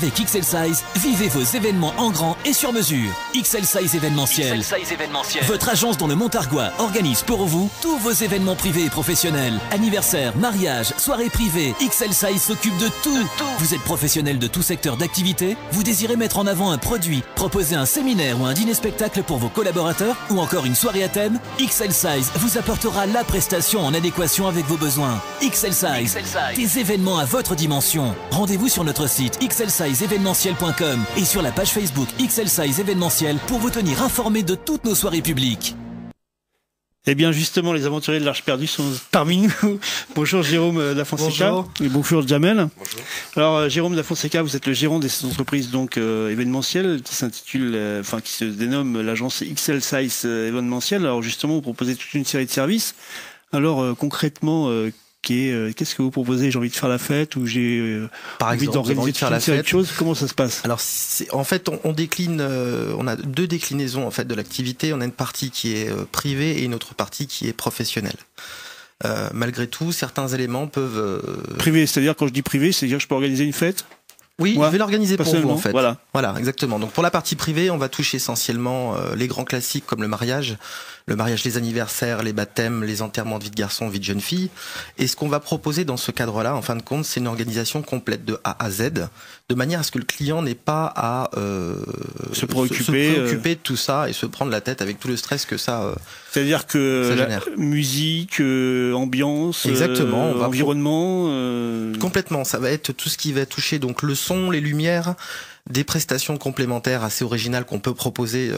Avec XL Size, vivez vos événements en grand et sur mesure. XL Size événementiel. Votre agence dans le Montargois organise pour vous tous vos événements privés et professionnels. Anniversaire, mariage, soirée privée. XL Size s'occupe de tout. Vous êtes professionnel de tout secteur d'activité? Vous désirez mettre en avant un produit, proposer un séminaire ou un dîner-spectacle pour vos collaborateurs ou encore une soirée à thème? XL Size vous apportera la prestation en adéquation avec vos besoins. XL Size, des événements à votre dimension. Rendez-vous sur notre site xlsizeévénementiel.com et sur la page Facebook XL Size événementiel pour vous tenir informé de toutes nos soirées publiques. Eh bien justement, les aventuriers de l'Arche perdue sont parmi nous. Bonjour Jérôme Da Fonseca. Bonjour. Et bonjour Jamel. Bonjour. Alors Jérôme Da Fonseca, vous êtes le gérant des entreprises donc événementielles qui s'intitule, qui se dénomme l'agence XL Size événementiel. Alors justement, vous proposez toute une série de services. Alors concrètement, qu'est-ce que vous proposez? J'ai envie de faire la fête ou j'ai envie d'organiser toute une série de choses. Comment ça se passe? Alors, en fait, on décline, on a deux déclinaisons en fait de l'activité. On a une partie qui est privée et une autre partie qui est professionnelle. Malgré tout, certains éléments peuvent... Privé, c'est-à-dire quand je dis privé, c'est-à-dire que je peux organiser une fête? Oui, Moi, je vais l'organiser pour vous en fait. Voilà, exactement. Donc pour la partie privée, on va toucher essentiellement les grands classiques comme le mariage, les anniversaires, les baptêmes, les enterrements de vie de garçon, vie de jeune fille. Et ce qu'on va proposer dans ce cadre-là, en fin de compte, c'est une organisation complète de A à Z, de manière à ce que le client n'ait pas à se préoccuper de tout ça et se prendre la tête avec tout le stress que ça. C'est-à-dire que la musique, ambiance, exactement, environnement, complètement. Ça va être tout ce qui va toucher donc le son, les lumières, des prestations complémentaires assez originales qu'on peut proposer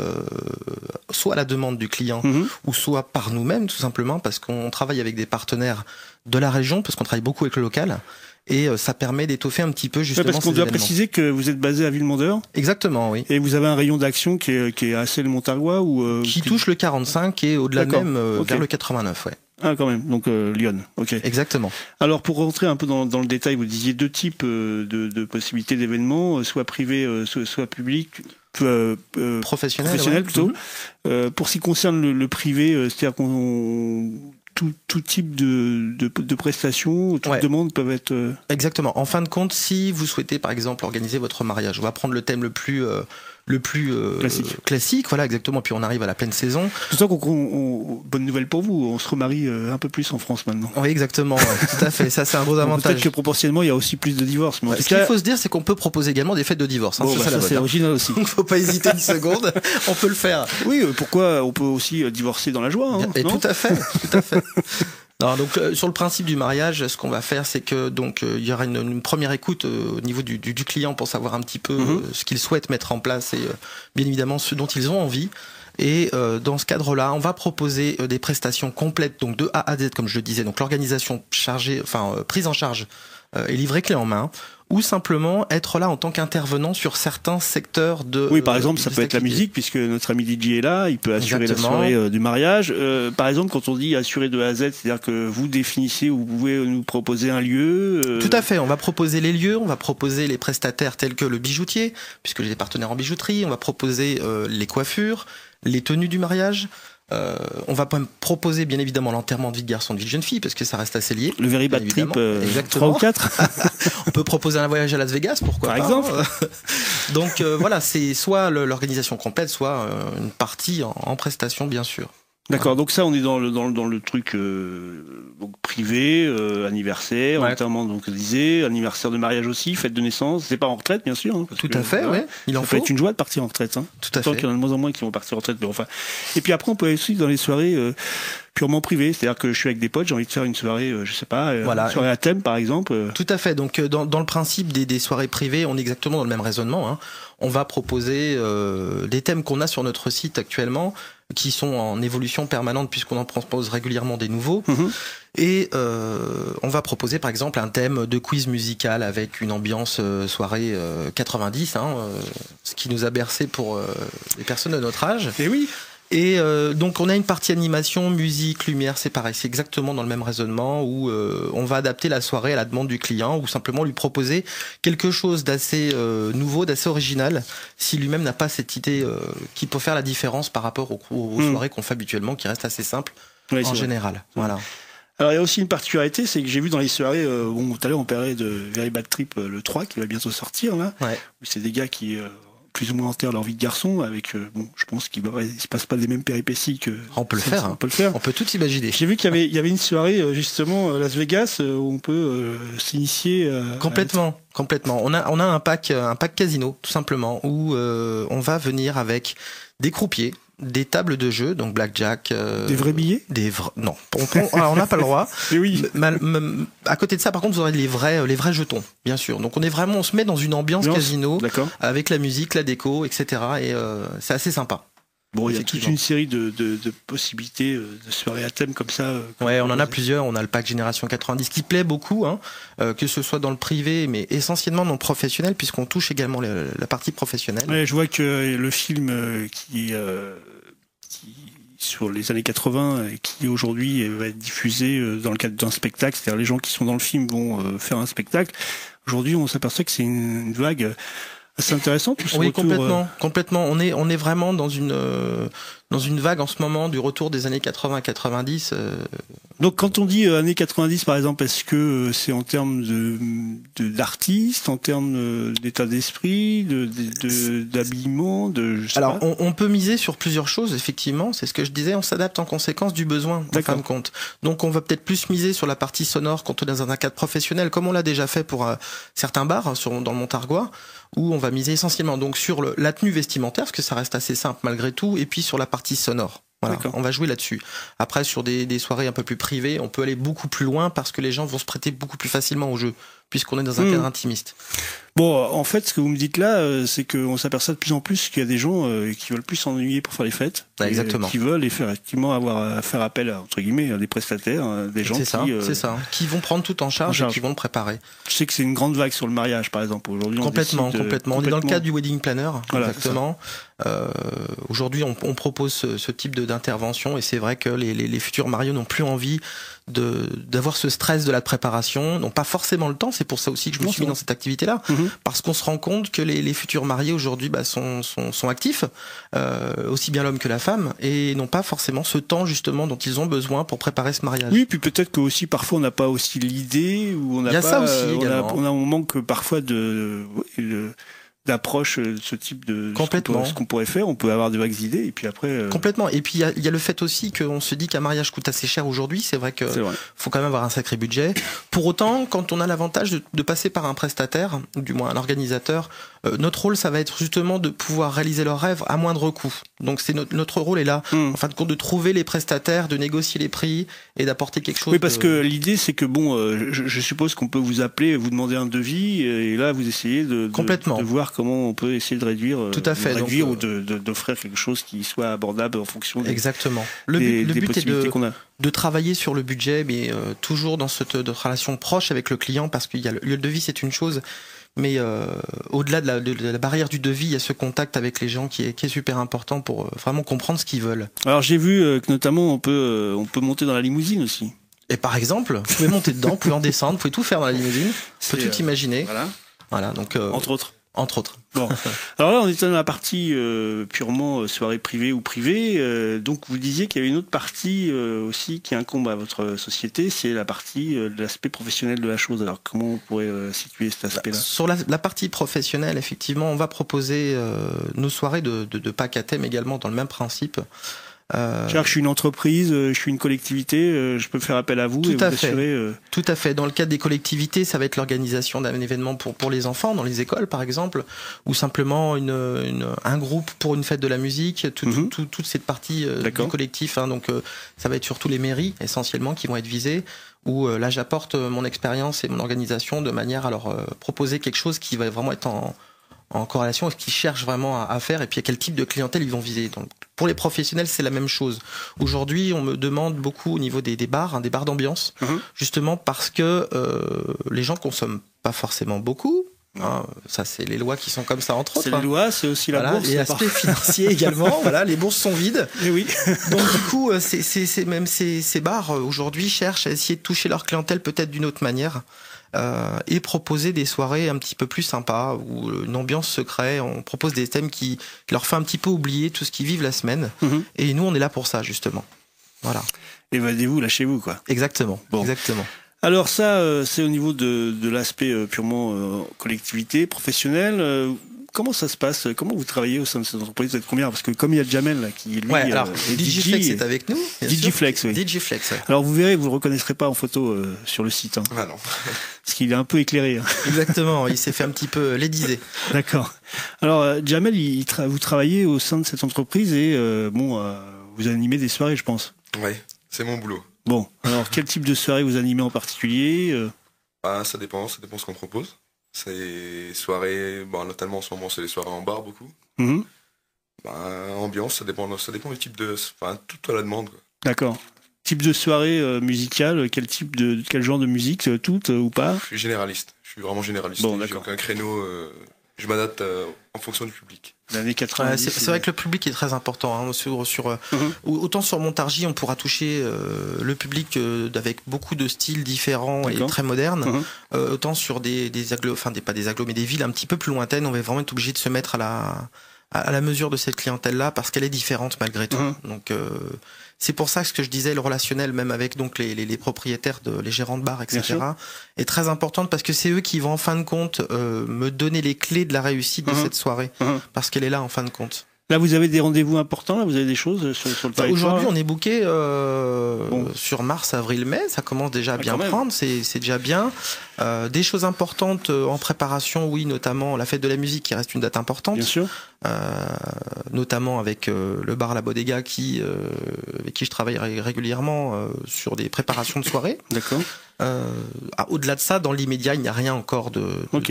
soit à la demande du client ou soit par nous-mêmes tout simplement parce qu'on travaille avec des partenaires de la région parce qu'on travaille beaucoup avec le local et ça permet d'étoffer un petit peu justement parce qu'on doit préciser que vous êtes basé à Villemandeur. Exactement, oui. Et vous avez un rayon d'action qui est assez le Montargois ou qui touche le 45 et au-delà même vers le 89, ouais. Ah quand même, donc Lyon, ok. Exactement. Alors pour rentrer un peu dans le détail, vous disiez deux types de possibilités d'événements, soit privés, soit publics, professionnels plutôt. Pour ce qui concerne le privé, c'est-à-dire qu'on tout type de prestations, toutes demandes peuvent être... Exactement. En fin de compte, si vous souhaitez par exemple organiser votre mariage, on va prendre le thème le plus classique, voilà exactement, puis on arrive à la pleine saison. Tout ça bonne nouvelle pour vous, on se remarie un peu plus en France maintenant. Oui exactement, tout à fait, ça c'est un gros avantage. Peut-être que proportionnellement il y a aussi plus de divorces. Mais ce qu'il faut se dire c'est qu'on peut proposer également des fêtes de divorce. C'est original aussi. Donc faut pas hésiter une seconde, on peut le faire. Oui, pourquoi on peut aussi divorcer dans la joie. Et tout à fait, tout à fait. Non, donc sur le principe du mariage, ce qu'on va faire, c'est que donc il y aura une première écoute au niveau du client pour savoir un petit peu ce qu'il souhaite mettre en place et bien évidemment ce dont ils ont envie. Et dans ce cadre-là, on va proposer des prestations complètes, donc de A à Z, comme je le disais, donc l'organisation prise en charge et livrée clé en main, ou simplement être là en tant qu'intervenant sur certains secteurs de... Oui, par exemple, ça peut être la musique, puisque notre ami DJ est là, il peut assurer la soirée du mariage. Par exemple, quand on dit assurer de A à Z, c'est-à-dire que vous définissez ou vous pouvez nous proposer un lieu... Tout à fait, on va proposer les lieux, on va proposer les prestataires tels que le bijoutier, puisque j'ai des partenaires en bijouterie, on va proposer les coiffures, les tenues du mariage... on va proposer bien évidemment l'enterrement de vie de garçon, de vie de jeune fille, parce que ça reste assez lié. Le very bad trip, 3 ou 4. On peut proposer un voyage à Las Vegas, pourquoi pas. Par exemple. Donc voilà, c'est soit l'organisation complète, soit une partie en prestation, bien sûr. D'accord, donc ça on est dans le truc donc privé, anniversaire, enterrement donc disait, anniversaire de mariage aussi, fête de naissance, c'est pas en retraite bien sûr. Tout à fait, ouais. Il en faut. Ça peut être une joie de partir en retraite. Tout à fait. Tant qu'il y en a de moins en moins qui vont partir en retraite, mais enfin. Et puis après on peut aller aussi dans les soirées purement privées, c'est-à-dire que je suis avec des potes, j'ai envie de faire une soirée, je sais pas, une soirée à thème par exemple. Tout à fait. Donc dans le principe des soirées privées, on est exactement dans le même raisonnement. On va proposer des thèmes qu'on a sur notre site actuellement, qui sont en évolution permanente puisqu'on en propose régulièrement des nouveaux. Et on va proposer par exemple un thème de quiz musical avec une ambiance soirée 90, ce qui nous a bercé pour les personnes de notre âge. Et oui. Et donc on a une partie animation, musique, lumière, c'est pareil, c'est exactement dans le même raisonnement où on va adapter la soirée à la demande du client ou simplement lui proposer quelque chose d'assez nouveau, d'assez original, si lui-même n'a pas cette idée qui peut faire la différence par rapport aux soirées qu'on fait habituellement, qui restent assez simples en général. Voilà. Alors il y a aussi une particularité, c'est que j'ai vu dans les soirées, tout à l'heure on parlait de Very Bad Trip, le 3 qui va bientôt sortir là. Ouais. C'est des gars qui plus ou moins enterrent leur vie de garçon avec je pense qu'il se passe pas les mêmes péripéties que On peut le faire. on peut le faire. On peut tout imaginer. J'ai vu qu'il y avait une soirée justement à Las Vegas où on peut s'initier Complètement. On a un pack casino tout simplement où on va venir avec des croupiers, des tables de jeu, donc blackjack. Des vrais billets? Non, on n'a pas le droit. Et oui. À côté de ça, par contre, vous aurez les vrais jetons, bien sûr. Donc on se met dans une ambiance casino, avec la musique, la déco, etc. Et c'est assez sympa. Bon, il y a toute une série de possibilités de soirées à thème comme ça. Ouais, on en a plusieurs. On a le pack Génération 90 qui plaît beaucoup, que ce soit dans le privé, mais essentiellement dans le professionnel, puisqu'on touche également la partie professionnelle. Ouais, je vois que le film qui sur les années 80 et qui aujourd'hui va être diffusé dans le cadre d'un spectacle, c'est-à-dire les gens qui sont dans le film vont faire un spectacle. Aujourd'hui, on s'aperçoit que c'est une vague assez intéressante. Oui, complètement. On est vraiment dans une vague en ce moment du retour des années 80-90. Donc quand on dit années 90 par exemple, est-ce que c'est en termes d'artistes, en termes d'état d'esprit, d'habillement, Alors on peut miser sur plusieurs choses, effectivement, c'est ce que je disais, on s'adapte en conséquence du besoin en fin de compte. Donc on va peut-être plus miser sur la partie sonore quand on est dans un cadre professionnel, comme on l'a déjà fait pour certains bars dans le Montargois, où on va miser essentiellement donc sur la tenue vestimentaire, parce que ça reste assez simple malgré tout, et puis sur la partie sonore. Voilà, on va jouer là-dessus. Après, sur des soirées un peu plus privées, on peut aller beaucoup plus loin parce que les gens vont se prêter beaucoup plus facilement au jeu, puisqu'on est dans un cadre intimiste. Bon, en fait, ce que vous me dites là, c'est qu'on s'aperçoit de plus en plus qu'il y a des gens qui veulent plus s'ennuyer pour faire les fêtes. Exactement. Qui veulent effectivement faire appel à, entre guillemets, à des prestataires, des gens qui vont prendre tout en charge. Et qui vont le préparer. Je sais que c'est une grande vague sur le mariage, par exemple. Aujourd'hui, complètement. On est dans le cadre du wedding planner. Voilà, exactement. Aujourd'hui, on propose ce type d'intervention et c'est vrai que les futurs mariés n'ont plus envie d'avoir ce stress de la préparation, n'ont pas forcément le temps. C'est pour ça aussi que je me suis mis dans cette activité-là, parce qu'on se rend compte que les futurs mariés aujourd'hui sont actifs, aussi bien l'homme que la femme, et n'ont pas forcément ce temps justement dont ils ont besoin pour préparer ce mariage. Oui, puis peut-être que aussi parfois on n'a pas aussi l'idée, ou on n'a pas. Ça aussi également. On manque parfois d'approche de ce type de ce qu'on pourrait faire. On peut avoir de vagues idées et puis après complètement. Et puis il y a le fait aussi qu'on se dit qu'un mariage coûte assez cher aujourd'hui. C'est vrai que faut quand même avoir un sacré budget. Pour autant, quand on a l'avantage de passer par un prestataire, ou du moins un organisateur, notre rôle ça va être justement de pouvoir réaliser leurs rêves à moindre coût. Donc c'est notre rôle est là, en fin de compte, de trouver les prestataires, de négocier les prix et d'apporter quelque chose. Oui, parce que l'idée c'est que je suppose qu'on peut vous appeler, vous demander un devis et là vous essayez de voir comment on peut essayer de réduire, ou d'offrir quelque chose qui soit abordable en fonction des but possibilités qu'on a. De travailler sur le budget, mais toujours dans cette relation proche avec le client, parce qu'il y a le devis, c'est une chose, mais au-delà de la barrière du devis, il y a ce contact avec les gens qui est super important pour vraiment comprendre ce qu'ils veulent. Alors j'ai vu que notamment on peut monter dans la limousine aussi. Et par exemple, vous pouvez monter dedans, vous pouvez en descendre, vous pouvez tout faire dans la limousine, vous pouvez tout imaginer. Voilà, donc entre autres. Bon. Alors là, on est dans la partie purement soirée privée ou privée. Donc, vous disiez qu'il y avait une autre partie aussi qui incombe à votre société, c'est la partie de l'aspect professionnel de la chose. Alors, comment on pourrait situer cet aspect-là ? Sur la partie professionnelle, effectivement, on va proposer nos soirées de pack à thème également dans le même principe. C'est-à-dire que je suis une entreprise, je suis une collectivité, je peux faire appel à vous et vous assurer. Tout à fait. Dans le cadre des collectivités, ça va être l'organisation d'un événement pour les enfants, dans les écoles par exemple, ou simplement un groupe pour une fête de la musique, toute cette partie du collectif. Donc ça va être surtout les mairies essentiellement qui vont être visées, où là j'apporte mon expérience et mon organisation de manière à leur proposer quelque chose qui va vraiment être en corrélation avec ce qu'ils cherchent vraiment à faire et puis à quel type de clientèle ils vont viser. Donc, pour les professionnels, c'est la même chose. Aujourd'hui, on me demande beaucoup au niveau des bars, des bars d'ambiance, justement parce que les gens consomment pas forcément beaucoup. Ça, c'est les lois qui sont comme ça, entre autres. C'est les lois, c'est aussi la bourse. Et l'aspect financier également. Les bourses sont vides. Et oui. Donc du coup, même ces bars aujourd'hui cherchent à essayer de toucher leur clientèle peut-être d'une autre manière. Et proposer des soirées un petit peu plus sympas où une ambiance se crée. On propose des thèmes qui leur fait un petit peu oublier tout ce qu'ils vivent la semaine. Et nous, on est là pour ça justement. Voilà. Évadez-vous, lâchez-vous, quoi. Exactement. Bon. Exactement. Alors ça, c'est au niveau de l'aspect purement collectivité, professionnelle. Comment ça se passe? Comment vous travaillez au sein de cette entreprise? Vous êtes combien? Parce que comme il y a Jamel là, qui est lui, alors Digiflex est avec nous. Digiflex, oui. Digiflex. Ouais. Alors vous verrez, vous le reconnaîtrez pas en photo sur le site. Hein. Ah non. Parce qu'il est un peu éclairé. Hein. Exactement, il s'est fait un petit peu laidisé. D'accord. Alors Jamel, vous travaillez au sein de cette entreprise et vous animez des soirées, je pense. Oui, c'est mon boulot. Bon, alors quel type de soirée vous animez en particulier? Ça dépend ce qu'on propose. C'est soirées, notamment en ce moment, c'est les soirées en bar beaucoup. Mm-hmm. Ambiance, ça dépend du type de, tout à la demande, quoi. D'accord. Type de soirée musicale, quel genre de musique, toutes ou pas? Je suis généraliste. Je suis vraiment généraliste. Bon, j'ai d'accord. aucun créneau. Je m'adapte en fonction du public. L'année 90. C'est vrai que le public est très important. Hein, autant sur Montargis, on pourra toucher le public avec beaucoup de styles différents et très modernes. Autant sur des villes un petit peu plus lointaines, on va vraiment être obligé de se mettre à la mesure de cette clientèle-là parce qu'elle est différente malgré tout. Donc c'est pour ça que ce que je disais, le relationnel même avec donc les propriétaires, les gérants de bars, etc. est très importante parce que c'est eux qui vont en fin de compte me donner les clés de la réussite de cette soirée parce qu'elle est là en fin de compte. Là, vous avez des rendez-vous importants, là, vous avez des choses sur le territoire. Aujourd'hui, on est booké sur mars, avril, mai. Ça commence déjà à bien prendre, c'est déjà bien. Des choses importantes en préparation, oui, notamment la fête de la musique qui reste une date importante. Bien sûr. Notamment avec le bar La Bodega avec qui je travaille régulièrement sur des préparations de soirée. D'accord. Au-delà de ça, dans l'immédiat, il n'y a rien encore de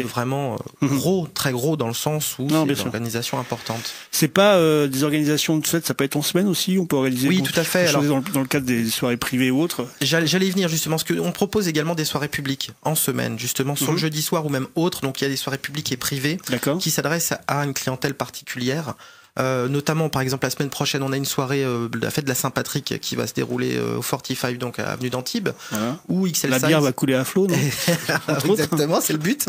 vraiment gros, très gros dans le sens où c'est une organisation importante. C'est pas des organisations de fête, ça peut être en semaine aussi, on peut organiser. Oui, tout à fait. Alors, dans le cadre des soirées privées ou autres. J'allais y venir justement, parce qu'on propose également des soirées publiques en semaine, justement sur le jeudi soir ou même autre. Donc il y a des soirées publiques et privées qui s'adressent à une clientèle particulière. Notamment par exemple la semaine prochaine on a une soirée la fête de la Saint-Patrick qui va se dérouler au 45 donc à avenue d'Antibes où XL la bière va couler à flot non exactement c'est le but.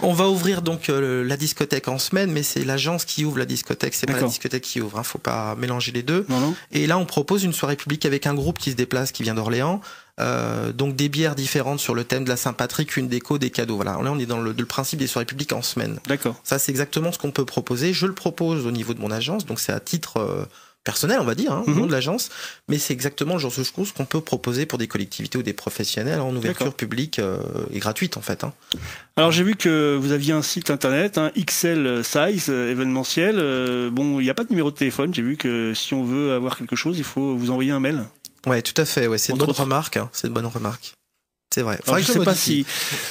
On va ouvrir donc la discothèque en semaine mais c'est l'agence qui ouvre la discothèque, c'est pas la discothèque qui ouvre, faut pas mélanger les deux. Et là on propose une soirée publique avec un groupe qui se déplace qui vient d'Orléans. Donc des bières différentes sur le thème de la Saint-Patrick, une déco, des cadeaux. Voilà, là on est dans le principe des soirées publiques en semaine. D'accord. Ça c'est exactement ce qu'on peut proposer. Je le propose au niveau de mon agence, donc c'est à titre personnel on va dire, au nom de l'agence, mais c'est exactement le genre de choses qu'on peut proposer pour des collectivités ou des professionnels en ouverture publique et gratuite en fait. Alors j'ai vu que vous aviez un site internet, XL Size événementiel. Il n'y a pas de numéro de téléphone. J'ai vu que si on veut avoir quelque chose, il faut vous envoyer un mail. Ouais, tout à fait. Ouais, c'est une bonne remarque. C'est une bonne remarque. C'est vrai. Alors, je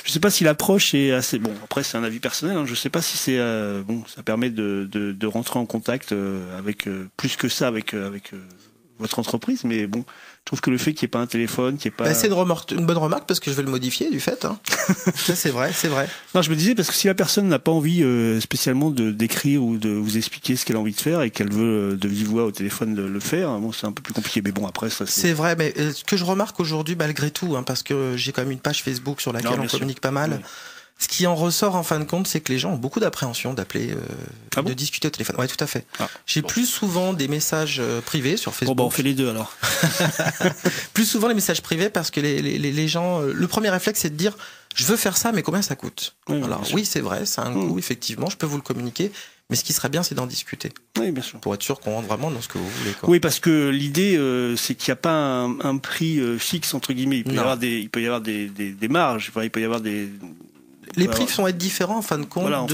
sais pas si l'approche est assez bon. Après, c'est un avis personnel. Je sais pas si c'est ça permet de rentrer en contact avec plus que ça avec votre entreprise. Mais bon, je trouve que le fait qu'il n'y ait pas un téléphone, qu'il n'y ait pas. C'est une bonne remarque parce que je vais le modifier du fait. Ça, c'est vrai. Non, je me disais parce que si la personne n'a pas envie spécialement d'écrire ou de vous expliquer ce qu'elle a envie de faire et qu'elle veut de vive voix au téléphone le faire, c'est un peu plus compliqué. Mais bon, après ça. C'est vrai, mais ce que je remarque aujourd'hui, malgré tout, parce que j'ai quand même une page Facebook sur laquelle on communique pas mal. Oui. Ce qui en ressort en fin de compte, c'est que les gens ont beaucoup d'appréhension d'appeler, de discuter au téléphone. Ouais, tout à fait. J'ai plus souvent des messages privés sur Facebook. On fait les deux alors. Plus souvent les messages privés parce que les gens, le premier réflexe c'est de dire je veux faire ça, mais combien ça coûte? Alors oui, c'est vrai, ça a un coût effectivement. Je peux vous le communiquer. Mais ce qui serait bien, c'est d'en discuter. Oui, bien sûr. Pour être sûr qu'on rentre vraiment dans ce que vous voulez. Oui, parce que l'idée, c'est qu'il n'y a pas un prix fixe entre guillemets. Il peut y avoir des marges. Il peut y avoir des Les prix vont être différents en fin de compte en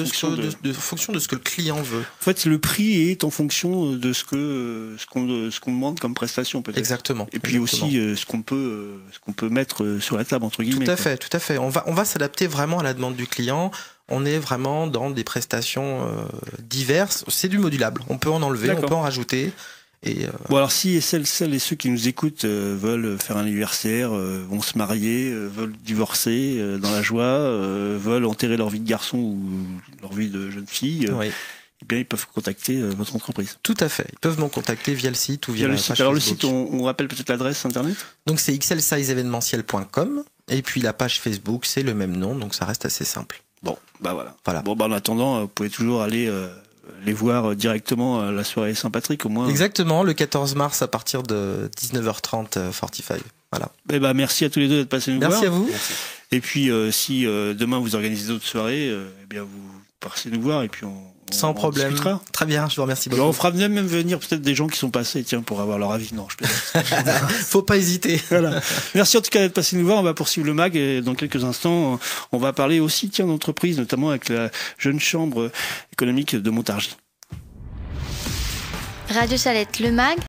fonction de ce que le client veut. En fait, le prix est en fonction de ce qu'on demande comme prestation peut-être. Exactement. Et puis aussi ce qu'on peut mettre sur la table entre guillemets. Tout à fait. On va s'adapter vraiment à la demande du client. On est vraiment dans des prestations diverses. C'est du modulable. On peut en enlever, on peut en rajouter. Bon alors si celles et ceux qui nous écoutent veulent faire un anniversaire, vont se marier, veulent divorcer dans la joie, veulent enterrer leur vie de garçon ou leur vie de jeune fille, eh bien ils peuvent contacter votre entreprise. Tout à fait. Ils peuvent m'en contacter via le site ou via le page site. Alors Facebook. Le site, on rappelle peut-être l'adresse internet. Donc c'est xlsizeévénementiel.com et puis la page Facebook c'est le même nom, donc ça reste assez simple. Bon, bah voilà. Bon, en attendant, vous pouvez toujours aller les voir directement à la soirée Saint-Patrick au moins. Exactement, le 14 mars à partir de 19h30 45. Voilà. Eh ben, merci à tous les deux d'être passés nous voir. Merci à vous. Merci. Et puis si demain vous organisez d'autres soirées, eh bien vous passez nous voir et puis on Sans problème. discutera. Très bien, je vous remercie beaucoup. Alors, on fera même venir peut-être des gens qui sont passés, tiens, pour avoir leur avis. Non, je plaisante. Faut pas hésiter. Voilà. Merci en tout cas d'être passé nous voir. On va poursuivre le mag et dans quelques instants, on va parler aussi, tiens, d'entreprise, notamment avec la jeune chambre économique de Montargis. Radio Salette, le mag,